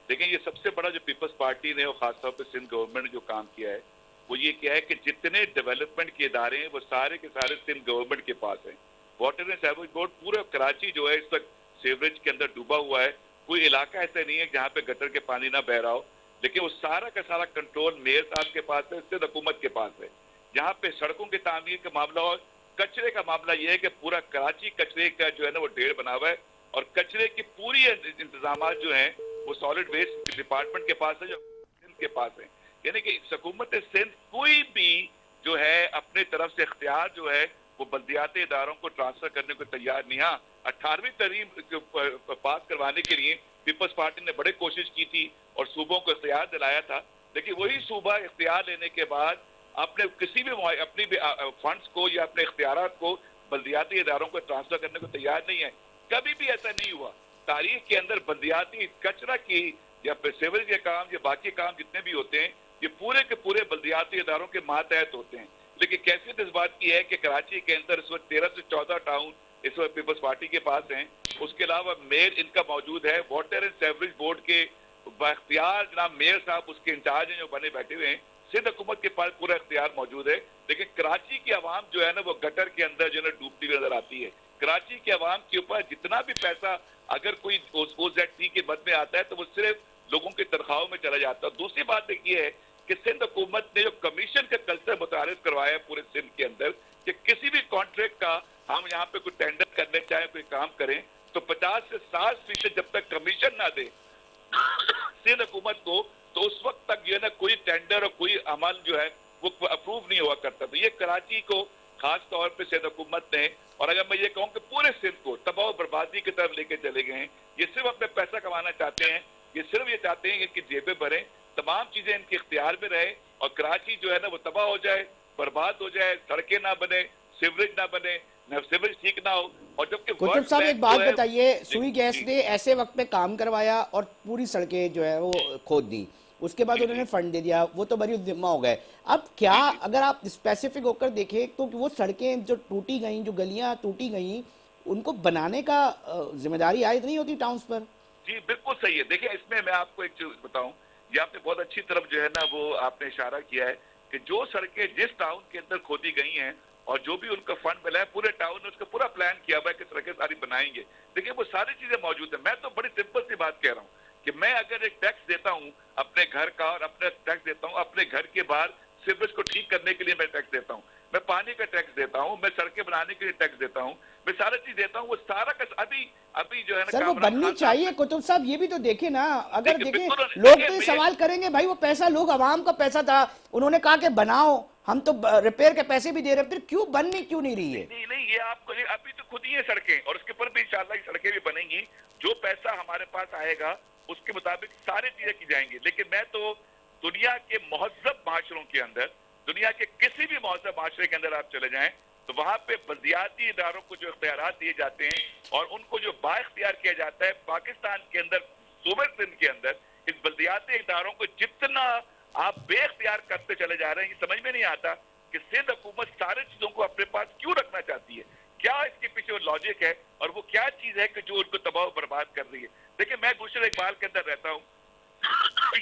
लेकिन ये सबसे बड़ा जो पीपल्स पार्टी ने और खासतौर पर सिंध गवर्नमेंट ने जो काम किया है वो ये क्या है कि जितने डेवलपमेंट के इदारे हैं वो सारे के सारे सिंध गवर्नमेंट के पास हैं। वाटर एंड सीवरेज बोर्ड, पूरा कराची जो है इस वक्त सीवरेज के अंदर डूबा हुआ है। कोई इलाका ऐसा नहीं है जहाँ पे गटर के पानी ना बह रहा हो, लेकिन वो सारा का सारा कंट्रोल मेयर साहब के पास है, सिंध हुकूमत के पास है। जहाँ पे सड़कों की तामीर का मामला हो, कचरे का मामला यह है कि पूरा कराची कचरे का जो है ना वो ढेर बना हुआ है और कचरे की पूरी इंतजाम जो है वो सॉलिड वेस्ट डिपार्टमेंट के पास है, जो सिंध के पास है। यानी कि हुकूमत सिंध कोई भी जो है अपने तरफ से इख्तियार जो है वो बल्दियाती इदारों को ट्रांसफर करने को तैयार नहीं। हाँ, 18वीं तरमीम पास करवाने के लिए पीपल्स पार्टी ने बड़े कोशिश की थी और सूबों को इख्तियार दिलाया था, लेकिन वही सूबा इख्तियार लेने के बाद अपने किसी भी अपनी भी फंड्स को या अपने इख्तियारात को बल्दियाती इदारों को ट्रांसफर करने को तैयार नहीं है। कभी भी ऐसा नहीं हुआ तारीख के अंदर। बल्दियाती कचरा की या फिर सीवरेज के काम या बाकी काम जितने भी होते हैं ये पूरे के पूरे बल्दियाती इदारों के मातहत होते हैं। लेकिन कैफियत इस बात की है कि कराची के अंदर इस वक्त 13 से 14 टाउन इस वक्त पीपल्स पार्टी के पास हैं। उसके अलावा मेयर इनका मौजूद है। वाटर एंड सेवरेज बोर्ड के बाख्तियार जनाब मेयर साहब उसके इंचार्ज हैं जो बने बैठे हुए हैं। सिंध हुकूमत के पास पूरा इख्तियार मौजूद है, लेकिन कराची की आवाम जो है ना वो गटर के अंदर जो है डूबती हुई नजर आती है। कराची की आवाम के ऊपर जितना भी पैसा अगर कोई OZT के मद में आता है तो वो सिर्फ लोगों की तनख्वाहों में चला जाता है। दूसरी बात एक ये है कि सिंध हुकूमत ने जो कमीशन का कल्चर मुतारिफ करवाया है पूरे सिंध के अंदर कि किसी भी कॉन्ट्रैक्ट का हम यहाँ पे कोई टेंडर करने चाहे कोई काम करें तो 50 से 60% जब तक कमीशन ना दे सिंध हुकूमत को तो उस वक्त तक जो है ना कोई टेंडर और कोई अमल जो है वो अप्रूव नहीं हुआ करता। तो ये कराची को खास तौर पे सिंध हुकूमत ने, और अगर मैं ये कहूँ कि पूरे सिंध को तबाह बर्बादी की तरफ लेके चले गए हैं। ये सिर्फ अपने पैसा कमाना चाहते हैं, ये सिर्फ ये चाहते हैं कि इनकी जेबें भरें, तमाम चीजें इनके इख्तियार में रहे और कराची जो है ना वो तबाह हो जाए, बर्बाद हो जाए, सड़कें ना बने, सीवरेज ना बने, सीवरेज ठीक ना हो। और जबकि कुतुब साहब एक बात बताइए, सुई गैस ने ऐसे वक्त पे काम करवाया और पूरी सड़कें जो है वो खोद दी, उसके बाद उन्होंने फंड दे दिया, वो तो बड़ी जिम्मा हो गए। अब क्या अगर आप स्पेसिफिक होकर देखें तो वो सड़कें जो टूटी गई, जो गलियां टूटी गई, उनको बनाने का जिम्मेदारी आयद नहीं होती टाउन्स पर? जी बिल्कुल सही है। देखिए इसमें मैं आपको एक चीज बताऊं, ये आपने बहुत अच्छी तरफ जो है ना वो आपने इशारा किया है कि जो सड़कें जिस टाउन के अंदर खोदी गई हैं और जो भी उनका फंड मिला है पूरे टाउन ने उसका पूरा प्लान किया हुआ है कि सड़कें सारी बनाएंगे। देखिए वो सारी चीजें मौजूद है। मैं तो बड़ी सिंपल सी बात कह रहा हूँ कि मैं अगर एक टैक्स देता हूँ अपने घर का और अपने टैक्स देता हूँ अपने घर के बाहर सीवरेज को ठीक करने के लिए मैं टैक्स देता हूँ, मैं पानी का टैक्स देता हूँ, मैं सड़कें बनाने के लिए टैक्स देता हूँ, मैं सारी चीज देता हूँ, वो सारा का अभी जो है ना सर वो बननी चाहिए। कुतुब साहब ये भी तो देखे ना, अगर देखे लोग तो ये सवाल करेंगे भाई वो पैसा लोग आवाम का पैसा था, उन्होंने कहा कि बनाओ, हम तो रिपेयर के पैसे भी दे रहे हैं, फिर क्यों बननी क्यों नहीं रही है? नहीं ये आपको अभी तो खुद ही है सड़कें और उसके ऊपर भी इंशाल्लाह सड़कें भी बनेंगी। जो पैसा हमारे पास आएगा उसके मुताबिक सारी चीजें की जाएंगी। लेकिन मैं तो दुनिया के महज़्ज़ब माशरों के अंदर, दुनिया के किसी भी महज़्ज़ब माशरे के अंदर आप चले जाएं तो वहां पे बल्दियाती इदारों को जो इख्तियारात दिए जाते हैं और उनको जो बाइख्तियार किया जाता है, पाकिस्तान के अंदर सूबे सिंध के अंदर इस बल्दियाती इदारों को जितना आप बेख्तियार करते चले जा रहे हैं, ये समझ में नहीं आता कि सिंध हुकूमत सारी चीजों को अपने पास क्यों रखना चाहती है, क्या इसके पीछे वो लॉजिक है और वो क्या चीज है कि जो उनको तबाह बर्बाद कर रही है। देखिए मैं गुलशन इकबाल के अंदर रहता हूँ,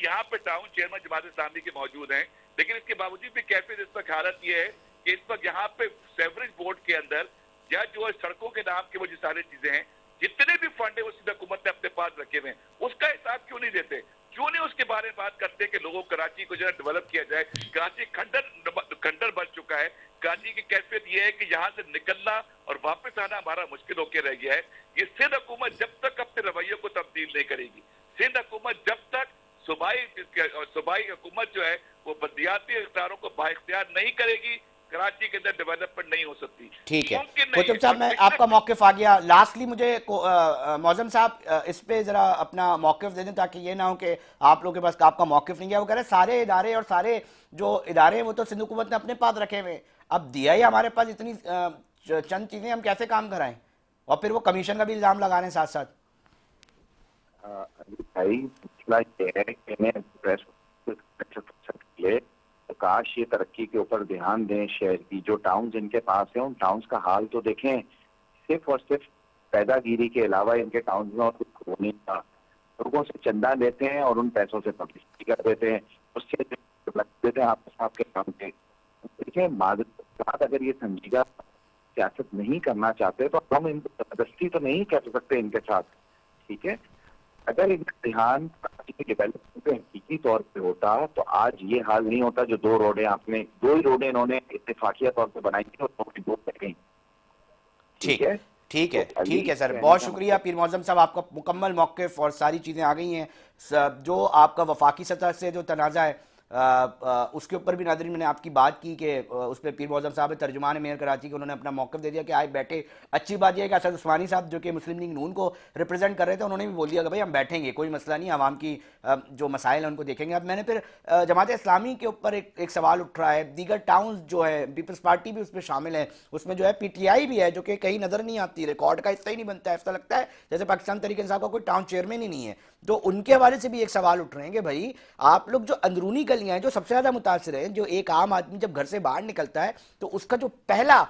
यहाँ पे टाउन चेयरमैन जमात इस्लामी के मौजूद हैं, लेकिन इसके बावजूद भी कैफियत इस वक्त हालत ये है कि इस वक्त यहाँ पे सेवरेज बोर्ड के अंदर या जो है सड़कों के नाम के वो जो सारी चीजें हैं, जितने भी फंड है वो सीधा हुकूमत ने अपने पास रखे हुए हैं, उसका हिसाब क्यों नहीं देते, क्यों नहीं उसके बारे में बात करते कि लोगों कराची को जो है डेवलप किया जाए। कराची खंडर बन चुका है। कराची की कैफियत ये है कि यहाँ से निकलना और वापस आना हमारा मुश्किल होकर रह गया है। ये सिंध हुकूमत जब तक अपने रवैये को तब्दील नहीं करेगी, सिंध हुकूमत जब तक सूबाई हुकूमत जो है वो बल्दियाती इख्तियारों को बाइख्तियार नहीं करेगी, कराची के अंदर डेवलपमेंट नहीं हो सकती। ठीक है कुतुब साहब, मैं आपका मौकिफ आ गया। लास्टली मुझे मौजम साहब इस पे जरा अपना मौकिफ दे दें ताकि ये ना हो कि आप लोगों के पास आपका मौकिफ नहीं है। वो कह रहे सारे इदारे और सारे जो इदारे हैं वो तो सिंध हुकूमत ने अपने पास रखे हुए, अब दिया ही हमारे पास इतनी चंद चीजें, हम कैसे काम कराएं? और फिर वो कमीशन का भी इल्जाम लगा रहे हैं साथ साथ। भाई मसला ये है कि मैं प्रेस काश ये तरक्की के ऊपर ध्यान दें शहर की। जो टाउन्स इनके पास है उन टाउन्स का हाल तो देखें, सिर्फ और सिर्फ पैदागिरी के अलावा इनके टाउन्स में और कुछ होने का, लोगों से चंदा लेते हैं और उन पैसों से पब्लिसिटी कर देते हैं, उससे देते हैं आपके काम पे। देखिए बात अगर ये समझेगा सियासत नहीं करना चाहते तो हम इनको जबरदस्ती तो नहीं कर सकते इनके साथ, ठीक है। अगर इनका ध्यान डेवलपमेंट पे हकीकी तौर पे होता तो आज ये हाल नहीं होता। जो दो ही रोडें इन्होंने इत्तेफाकिया तौर पे बनाई थी और दो रह गई। ठीक है ठीक है सर, बहुत शुक्रिया पीर मौजम साहब, आपका मुकम्मल मौक़िफ़ और सारी चीज़ें आ गई हैं। जो आपका वफाकी सतह से जो तनाज़ा है उसके ऊपर भी नाज़रीन मैंने आपकी बात की कि उस पर पीर मौज़म साहब तर्जुमान मेयर कराची के, उन्होंने अपना मौक़िफ़ दे दिया कि आए बैठे। अच्छी बात यह है कि असद उस्मानी साहब जो कि मुस्लिम लीग नून को रिप्रेजेंट कर रहे थे, उन्होंने भी बोल दिया कि भाई हम बैठेंगे, कोई मसला नहीं, आवाम की जो मसाइल हैं उनको देखेंगे। अब मैंने फिर जमात इस्लामी के ऊपर एक सवाल उठ रहा है, दीगर टाउन्स जो है, पीपल्स पार्टी भी उसमें शामिल है, उसमें जो है PTI भी है जो कि कहीं नज़र नहीं आती, रिकॉर्ड का हिस्सा ही नहीं बनता है, ऐसा लगता है जैसे पाकिस्तान तहरीक इंसाफ का कोई टाउन चेयरमैन ही नहीं है। तो उनके हवाले से भी एक सवाल उठ रहे हैं कि भाई आप लोग जो अंदरूनी गलियां हैं जो सबसे ज़्यादा मुतासिर हैं, जो एक आम आदमी जब घर से बाहर निकलता है तो उसका जो पहला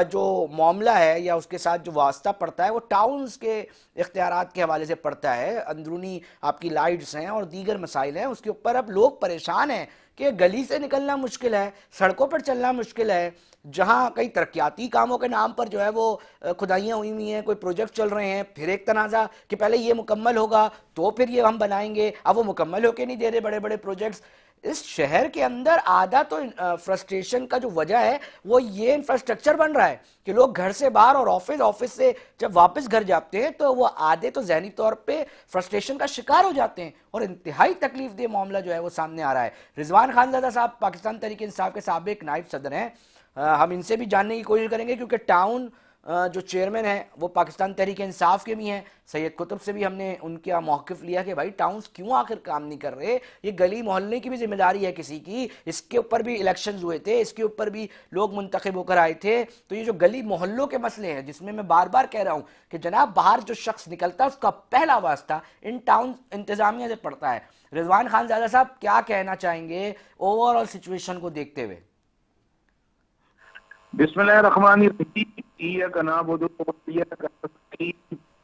जो मामला है या उसके साथ जो वास्ता पड़ता है वो टाउन्स के इख्तियारात के हवाले से पड़ता है। अंदरूनी आपकी लाइट्स हैं और दीगर मसाइल हैं, उसके ऊपर अब लोग परेशान हैं कि गली से निकलना मुश्किल है, सड़कों पर चलना मुश्किल है। जहाँ कई तरक्याती कामों के नाम पर जो है वो खुदाइयाँ हुई हुई हैं, कोई प्रोजेक्ट चल रहे हैं, फिर एक तनाज़ा कि पहले ये मुकम्मल होगा तो फिर ये हम बनाएंगे, अब वो मुकम्मल होके नहीं दे रहे बड़े बड़े प्रोजेक्ट्स। इस शहर के अंदर आधा तो फ्रस्ट्रेशन का जो वजह है वो ये इंफ्रास्ट्रक्चर बन रहा है कि लोग घर से बाहर और ऑफिस से जब वापस घर जाते हैं तो वो आधे तो जहनी तौर पे फ्रस्ट्रेशन का शिकार हो जाते हैं और इंतहाई तकलीफ दे मामला जो है वो सामने आ रहा है। रिजवान खानजादा साहब पाकिस्तान तहरीक इंसाफ के साबिक नायब सदर हैं, हम इनसे भी जानने की कोशिश करेंगे क्योंकि टाउन जो चेयरमैन है वो पाकिस्तान तहरीक इंसाफ के भी हैं। सैयद कुतुब से भी हमने उनका मौक़िफ़ लिया कि भाई टाउन्स क्यों आखिर काम नहीं कर रहे, ये गली मोहल्ले की भी जिम्मेदारी है किसी की। इसके ऊपर भी इलेक्शंस हुए थे, इसके ऊपर भी लोग मुंतखब होकर आए थे। तो ये जो गली मोहल्लों के मसले हैं जिसमें मैं बार बार कह रहा हूँ कि जनाब बाहर जो शख्स निकलता है उसका पहला वास्ता इन टाउन इंतज़ामिया से पड़ता है। रिजवान खानजादा साहब क्या कहना चाहेंगे ओवरऑल सिचुएशन को देखते हुए?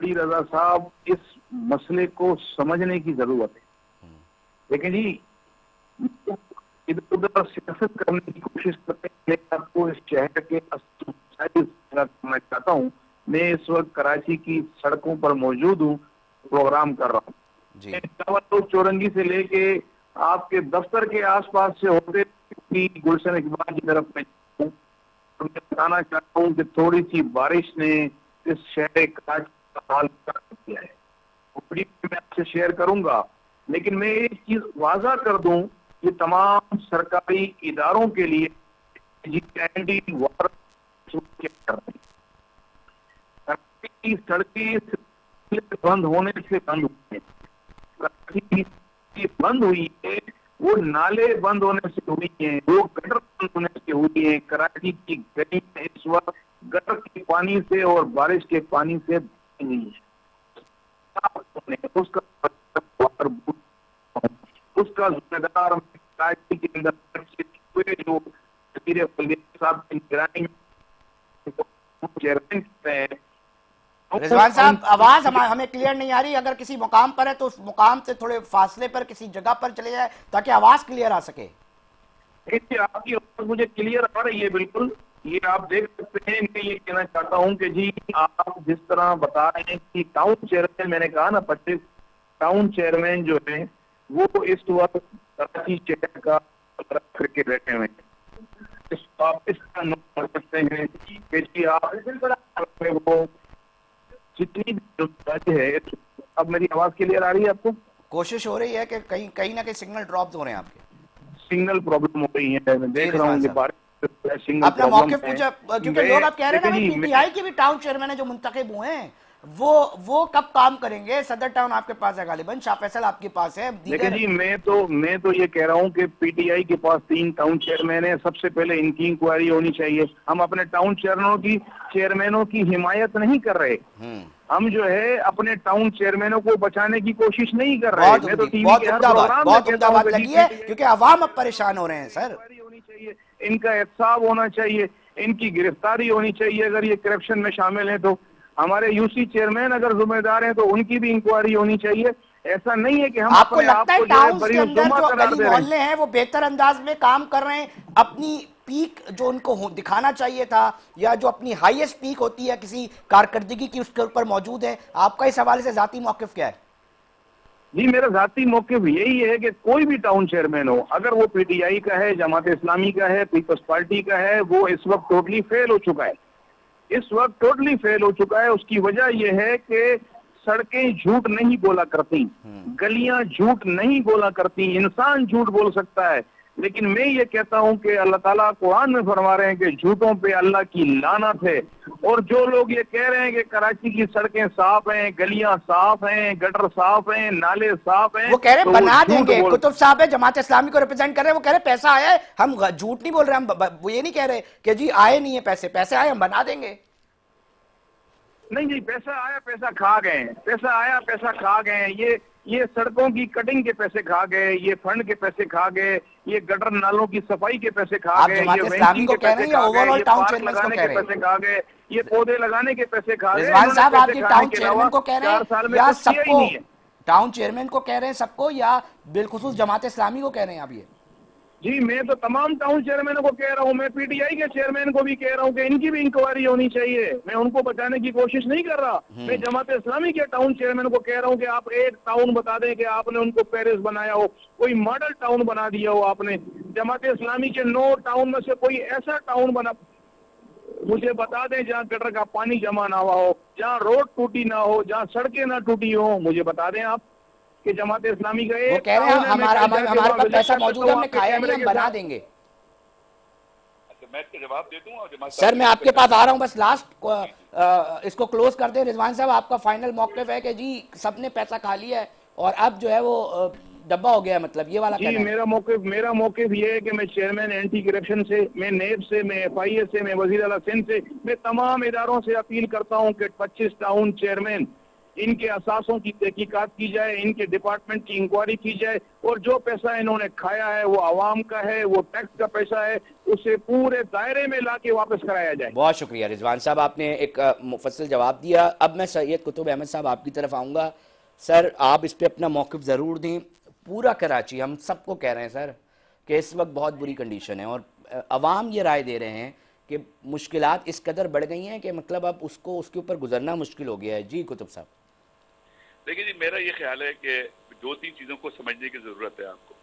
रजा साहब, इस मसले को समझने की जरूरत है। लेकिन जी इधर उधर सियासत करने की कोशिश करते हैं। मैं आपको इस शहर के करना चाहता हूँ। मैं इस वक्त कराची की सड़कों पर मौजूद हूँ, प्रोग्राम कर रहा हूँ। चौरंगी से लेके आपके दफ्तर के आसपास से होते गुलशन इकबाल की तरफ में मैं बताना चाहता हूँ कि थोड़ी सी बारिश ने इस शहर कराची का हाल कर दिया है। मैं आपसे शेयर करूंगा, लेकिन मैं एक चीज वाजा कर दूं, ये तमाम सरकारी इदारों के लिए सड़कें बंद होने से बंद हुई है, बंद हुई है, वो नाले बंद होने से हुई है, वो गटर बंद होने से हुई है। कराची की गली में इस वक्त गटर के पानी से और बारिश के पानी से नहीं है। उसका जिम्मेदार कराची के अंदर जो साहब की निगरानी चेयरमैन हैं। रिजवान साहब, आवाज हमें क्लियर नहीं आ रही। अगर किसी मुकाम पर है तो उस मुकाम से थोड़े फासले पर किसी जगह पर चले जाए ताकि आवाज क्लियर आ सके। आपकी आवाज मुझे क्लियर आ रही है, बिल्कुल। ये आप देख सकते हैं। मैं ये कहना चाहता हूं कि जी आप जिस तरह बता रहे हैं कि टाउन चेयरमैन, मैंने कहा ना 25 टाउन चेयरमैन जो है वो इस वक्त कराची शहर का करके बैठे हुए हैं। आप इस तरह नोट कर सकते हैं कि जी आप वो जितनी है। अब मेरी आवाज क्लियर आ रही है आपको? कोशिश हो रही है कि कहीं ना कहीं सिग्नल ड्रॉप हो रहे हैं, आपके सिग्नल प्रॉब्लम हो रही है। मैं देख रहा हूँ अपना मौक़िफ़ पूछा, क्योंकि लोग अब कह रहे हैं ना PTI के भी टाउन चेयरमैन है जो मुंतखब हुए हैं, वो कब काम करेंगे? सदर टाउन आपके पास है, गालिबन शाह फैसल आपके पास है। देखिए जी, मैं तो ये कह रहा हूँ कि PTI के पास 3 टाउन चेयरमैन है। सबसे पहले इनकी इंक्वायरी होनी चाहिए। हम अपने टाउन चेयरमैनों की हिमायत नहीं कर रहे। हम जो है अपने टाउन चेयरमैनों को बचाने की कोशिश नहीं कर रहे। मैं तो टीवी के हर प्रोग्राम में कहता हूं लगी है क्योंकि अवाम अब परेशान हो रहे हैं। सर, होनी चाहिए, इनका एहसाब होना चाहिए, इनकी गिरफ्तारी होनी चाहिए अगर ये करप्शन में शामिल है तो। हमारे यूसी चेयरमैन अगर जिम्मेदार हैं तो उनकी भी इंक्वायरी होनी चाहिए। ऐसा नहीं है कि हम आपको लगता है टाउन के अंदर जो गली मोहल्ले हैं वो बेहतर अंदाज में काम कर रहे हैं? अपनी पीक जो उनको दिखाना चाहिए था या जो अपनी हाईएस्ट पीक होती है किसी कारकर्दगी की, उसके ऊपर मौजूद है? आपका इस हवाले से जाती मौक़िफ़ क्या है? जी, मेरा जाती मौक़िफ़ यही है कि कोई भी टाउन चेयरमैन हो, अगर वो PTI का है, जमात इस्लामी का है, पीपल्स पार्टी का है, वो इस वक्त टोटली फेल हो चुका है। इस वक्त टोटली फेल हो चुका है। उसकी वजह यह है कि सड़कें झूठ नहीं बोला करती, गलियां झूठ नहीं बोला करती, इंसान झूठ बोल सकता है। लेकिन मैं ये कहता हूं कि अल्लाह ताला कुरान में फरमा रहे हैं कि झूठों पे अल्लाह की लानत है। और जो लोग ये कह रहे हैं कि कराची की सड़कें साफ हैं, गलियां साफ हैं, गटर साफ हैं, नाले साफ हैं, वो कह रहे तो बना झूठ देंगे। बोल- कुतुब साहब है, जमात इस्लामी को रिप्रेजेंट कर रहे हैं, वो कह रहे पैसा आया है, हम झूठ नहीं बोल रहे, वो ये नहीं कह रहे कि जी आए नहीं है पैसे, पैसे आए हम बना देंगे। नहीं नहीं, पैसा आया पैसा खा गए, पैसा आया पैसा खा गए। ये सड़कों की कटिंग के पैसे खा गए, ये फंड के पैसे खा गए, ये गटर नालों की सफाई के पैसे खा आप गए, जमात ये इस्लामी वेंटिंग को के कह रहे पैसे हैं या खा गए, ओवरऑल ये टाउन पार्क चेयरमैन को लगाने कह के रहे हैं? पैसे खा गए, ये पौधे लगाने के पैसे खा गए। रिजवान इन्होंने साहब पैसे आपकी खाने टाउन के चेयरमैन अलावा को कह रहे 4 साल हैं में या कुछ किया ही सबको? नहीं है। टाउन चेयरमैन को कह रहे हैं सबको या बिलखुसूस जमात इस्लामी को कह रहे हैं आप? ये जी, मैं तो तमाम टाउन चेयरमैनों को कह रहा हूँ, मैं पीटीआई के चेयरमैन को भी कह रहा हूँ कि इनकी भी इंक्वायरी होनी चाहिए। मैं उनको बचाने की कोशिश नहीं कर रहा। मैं जमात इस्लामी के टाउन चेयरमैन को कह रहा हूँ कि आप एक टाउन बता दें कि आपने उनको पेरिस बनाया हो, कोई मॉडल टाउन बना दिया हो आपने। जमात इस्लामी के 9 टाउन में से कोई ऐसा टाउन बना, मुझे बता दें जहाँ गटर का पानी जमा ना हुआ हो, जहाँ रोड टूटी ना हो, जहाँ सड़कें ना टूटी हो, मुझे बता दें आप कि जमात इस्लामी का वो एक कह रहे हैं टाउन है, मैं हमारे कहीं जाके पास वहाँ पैसा विजिट मौजूद कर है, सकता हूँ, हमने आपके खाया नहीं, कैमरे हम के बना साथ। देंगे। अच्छा, मैं इसका जवाब दे दूं और जमात सर मैं आपके पास आ रहा हूं, बस लास्ट इसको क्लोज कर दें। रिजवान साहब आपका फाइनल मौक़िफ़ है कि जी सबने पैसा खा लिया है और अब जो है वो डब्बा हो गया है, मतलब ये वाला जी, कहना है? मेरा मौक़िफ़ ये है कि मैं चेयरमैन एंटी करप्शन से, मैं नेब से, मैं FIA से, मैं वज़ीर आला सिंध से, मैं तमाम इदारों से अपील करता हूं कि 25 टाउन चेयरमैन, इनके असासों की तहकीकात की जाए, इनके डिपार्टमेंट की इंक्वायरी की जाए और जो पैसा इन्होंने खाया है वो आवाम का है, वो टैक्स का पैसा है, उसे पूरे दायरे में लाके वापस कराया जाए। बहुत शुक्रिया रिजवान साहब, आपने एक मुफस्सिल जवाब दिया। अब मैं सैयद कुतुब अहमद साहब आपकी तरफ आऊँगा। सर आप इस पर अपना मौक़िफ़ ज़रूर दें। पूरा कराची हम सबको कह रहे हैं सर कि इस वक्त बहुत बुरी कंडीशन है और अवाम ये राय दे रहे हैं कि मुश्किलात इस कदर बढ़ गई हैं कि मतलब अब उसको उसके ऊपर गुजरना मुश्किल हो गया है। जी कुतुब साहब। देखिए जी, मेरा ये ख्याल है कि 2-3 चीजों को समझने की जरूरत है आपको,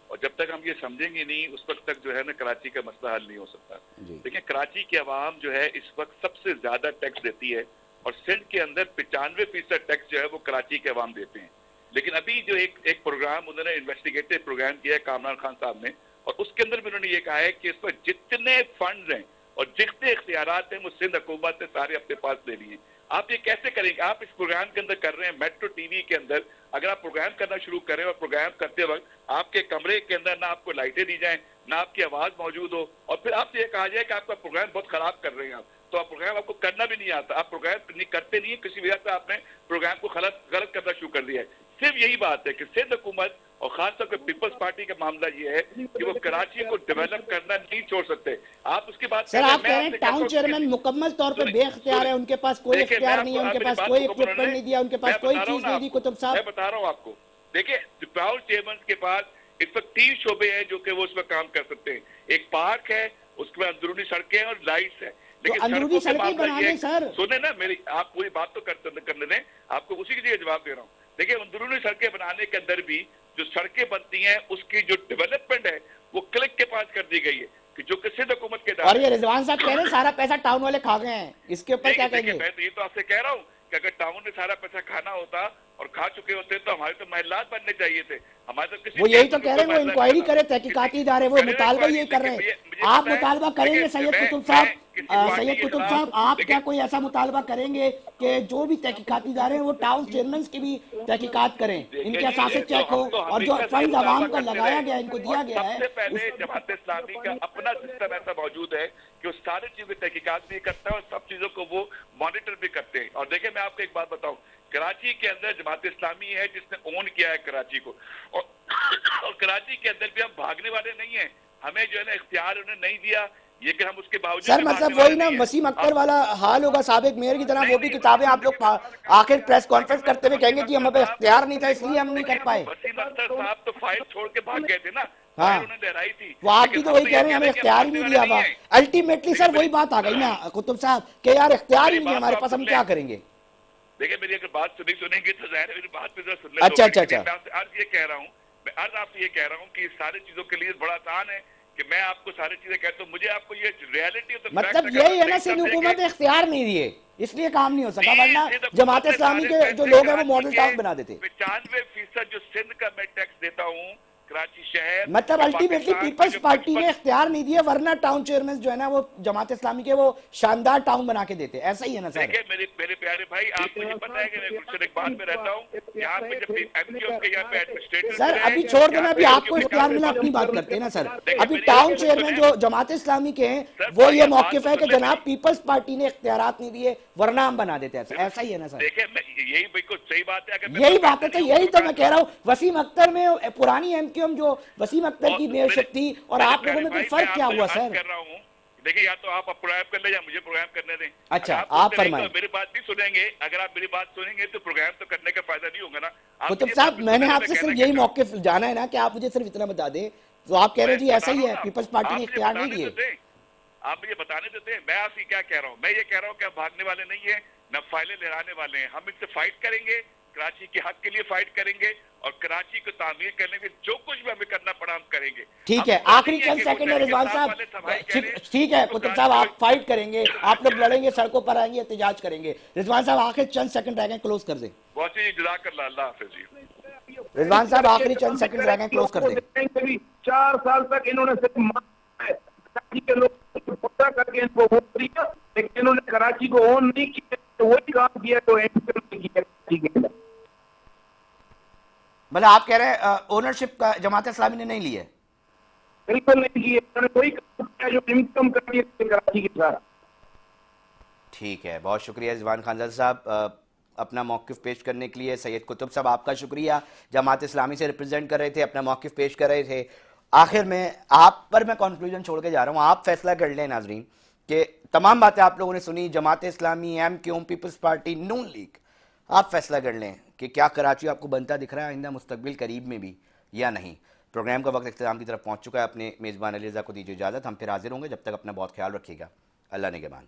और जब तक हम ये समझेंगे नहीं उस वक्त तक जो है ना कराची का मसला हल नहीं हो सकता। देखिए कराची की आवाम जो है इस वक्त सबसे ज्यादा टैक्स देती है और सिंध के अंदर 95% टैक्स जो है वो कराची के अवाम देते हैं। लेकिन अभी जो एक प्रोग्राम उन्होंने इन्वेस्टिगेटिव प्रोग्राम किया है कामरान खान साहब ने, और उसके अंदर भी उन्होंने ये कहा है कि इस पर जितने फंड हैं और जितने इख्तियारात हैं वो सिंध हुकूमत ने सारे अपने पास ले लिए। आप ये कैसे करेंगे? आप इस प्रोग्राम के अंदर कर रहे हैं, मेट्रो टीवी के अंदर अगर आप प्रोग्राम करना शुरू करें और प्रोग्राम करते वक्त आपके कमरे के अंदर ना आपको लाइटें दी जाएं, ना आपकी आवाज मौजूद हो, और फिर आपसे ये कहा जाए कि आपका प्रोग्राम बहुत खराब कर रहे हैं आप, तो आप प्रोग्राम आपको करना भी नहीं आता, आप प्रोग्राम करते नहीं है, किसी वजह से आपने प्रोग्राम को गलत करना शुरू कर दिया है। सिर्फ यही बात है कि सिंध हुकूमत और खासतौर पर पीपल्स पार्टी का मामला ये है कि वो कराची को डेवलप करना नहीं छोड़ सकते। आप उसकी बात सर आप कह रहे हैं टाउन चेयरमैन मुकम्मल तौर पर बेइख्तियार है, उनके पास कोई इख्तियार नहीं है, उनके पास कोई इक्विपमेंट नहीं दिया, उनके पास कोई चीज नहीं दी। कुतुब साहब मैं बता रहा हूँ आपको, देखिए टाउन चेयरमैन के पास इस वक्त 3 शोबे हैं जो कि वो उस पर काम कर सकते हैं। एक पार्क है, उसके बाद अंदरूनी सड़कें और लाइट्स है। तो अंदरूनी सड़कें बना दें सर। सुने ना मेरी, आप पूरी बात तो करने दें, आपको उसी के लिए जवाब दे रहा हूँ। देखिए अंदरूनी सड़कें बनाने के अंदर भी जो सड़कें बनती हैं उसकी जो डेवलपमेंट है वो क्लिक के पास कर दी गई है कि जो कि सिंध हुकूमत के और ये रिजवान साहब कह रहे हैं सारा पैसा टाउन वाले खा गए हैं, इसके ऊपर क्या कहेंगे? मैं तो ये तो आपसे कह रहा हूँ कि अगर टाउन ने सारा पैसा खाना होता और खा चुके होते तो हमारे तो महलात बनने चाहिए थे। हमारे तो किसी वो यही तो कह रहे हैं, वो इंक्वायरी करे, तहकीकाती इदारे वो मुतालबा यही कर रहे हैं। आप मुतालबा करेंगे सैयद कुतुब साहब? सैयद कुतुब साहब आप क्या कोई ऐसा मुतालबा करेंगे कि जो भी तहकीकाती इदारे हैं वो टाउन चेयरमैन की भी तहकीकात करें, इनके असासे चेक हो और जो फंड आवाम का लगाया गया इनको दिया गया है? सबसे पहले जमात इस्लामी का अपना सिस्टम ऐसा मौजूद है कि वो सारी चीजें तहकीकात भी करता है और सब चीजों को वो मॉनिटर भी करते हैं। और देखिए मैं आपको एक बात बताऊं, कराची के अंदर जमात इस्लामी है जिसने ओन किया है कराची को, और कराची के अंदर भी हम भागने वाले नहीं है, हमें जो है ना इख्तियार उन्हें नहीं दिया ये कि हम उसके बावजूद सर मतलब वही ना वसीम अख्तर वाला हाल होगा साबिक मेयर की तरह, वो भी किताबें आप लोग आखिर प्रेस कॉन्फ्रेंस करते हुए कहेंगे कि हमें इख्तियार नहीं था इसलिए हम नहीं कर पाए। वसीम अख्तर साहब तो फाइल छोड़ के भाग गए थे ना, हाँ उन्होंने लहराई थी, वो आप भी तो वही कह रहे हैं हमें इख्तियार ही नहीं दिया हुआ। अल्टीमेटली सर वही बात आ गई ना कुतुब साहब कि यार इख्तियार ही नहीं हमारे पास, हम क्या करेंगे? देखिए मेरी अगर बात सुनेंगे तो जाहिर है मेरी बात पे जरा सुन ले। अच्छा। मैं आपसे अर्ज ये कह रहा हूँ, कि सारी चीजों के लिए बड़ा आसान है कि मैं आपको सारी चीजें कहता हूँ, मुझे आपको ये रियलिटी मतलब यही है ना, सिंध हुकूमत ने इख्तियार नहीं दिए, इसलिए काम नहीं हो सका, नहीं, वरना ये तो जमात बहुत इस्लामी सारे के जो पैसे लोग हैं वो कराची मॉडल के टाउन बना देते। 95% जो सिंध का मैं टैक्स देता हूँ कराची शहर, मतलब जो अल्टीमेटली पाकिस्तान पीपल्स जो पार्टी ने 55 इख्तियार नहीं दिया, वरना टाउन चेयरमैन जो है ना वो जमात इस्लामी के वो शानदार टाउन बना के देते, ऐसा ही है ना सर? देखिए मेरे प्यारे भाई, आपको ये पता है कि मैं गुलशन इकबाल में रहता हूँ, यहाँ पे जब एमक्यूएम के यहाँ पे एडमिनिस्ट्रेटर सर अभी छोड़ देना, अभी आपको इख्तियार मिला अपनी बात करते हैं ना सर। अभी टाउन चेयरमैन जो जमात इस्लामी के हैं वो ये मौकिफ है कि जनाब पीपल्स पार्टी ने इख्तियारात नहीं दिए वरना हम बना देते, ऐसा ही है ना सर? देखिए यही बिल्कुल सही बात है। अगर यही बात है, तो यही तो मैं कह रहा हूँ। वसीम अख्तर में पुरानी एमक्यूएम जो वसीम अख्तर की मेयरशिप थी और आप लोगों में कोई फर्क क्या हुआ सर? कर रहा हूँ, देखिए या तो आप प्रोग्राम कर ले या मुझे प्रोग्राम करने दें। अच्छा, अगर आप सुनते नहीं फरमाएं। तो मेरी बात नहीं सुनेंगे, अगर आप मेरी बात सुनेंगे तो प्रोग्राम तो करने का फायदा नहीं होगा ना। आप कुतुब मुझे साहब बात मैंने सुनने आपसे में सिर्फ कहना यही क्या मौके जाना है ना कि आप मुझे सिर्फ इतना बता दें, तो आप कह रहे हैं जी ऐसा ही है, पीपल्स पार्टी ने इख्तियार नहीं दिए। आप मुझे बताने देते हैं, मैं आपसे क्या कह रहा हूँ? मैं ये कह रहा हूँ कि आप भागने वाले नहीं है, न फाइलें लहराने वाले हैं। हम इनसे फाइट करेंगे, कराची के हक के लिए फाइट करेंगे और कराची को तामीर करने के जो कुछ भी हमें करना पड़ा हम करेंगे। ठीक है, आखिरी चंद सेकंड है रिजवान साहब। ठीक है कुतुब साहब, आप फाइट करेंगे, आप लोग लड़ेंगे, सड़कों पर आएंगे, एहतजाज करेंगे। रिजवान साहब आखिरी चंद सेकंड रह गए, क्लोज कर दें। बहुत ही जज़ाकल्लाह, अल्लाह हाफ़िज़ जी। रिजवान साहब आखिरी चंद सेकंड रह गए, क्लोज कर दें। 4 साल तक इन्होंने सिर्फ कराची के लोग करके इनको वोट दिया, लेकिन इन्होंने कराची को ओन नहीं किया, तो वही काम किया तो एमक्यूएम ने किया कराची के अंदर। मतलब आप कह रहे हैं ओनरशिप का जमात इस्लामी ने नहीं लिया? बिल्कुल नहीं किया, इन्होंने वही काम किया जो इनकम कर दिया कराची के सारा। ठीक है, बहुत शुक्रिया रिजवान खान साहब अपना मौक़िफ़ पेश करने के लिए। सैयद कुतुब साहब आपका शुक्रिया, जमात इस्लामी से रिप्रेजेंट कर रहे थे, अपना मौक़िफ़ पेश कर रहे थे। आखिर में आप पर मैं कंक्लूजन छोड़ के जा रहा हूँ, आप फैसला कर लें नाजरीन कि तमाम बातें आप लोगों ने सुनी, Jamaat Islami, MQM, peoples party, नून लीग, आप फैसला कर लें कि क्या कराची आपको बनता दिख रहा है आइंदा मुस्तकबिल करीब में भी या नहीं। प्रोग्राम का वक्त इख्तिताम की तरफ पहुँच चुका है। अपने मेज़बान अली रज़ा को दीजिए इजाज़त, हम फिर हाजिर होंगे। जब तक अपना बहुत ख्याल रखिएगा। अल्लाह निगहबान।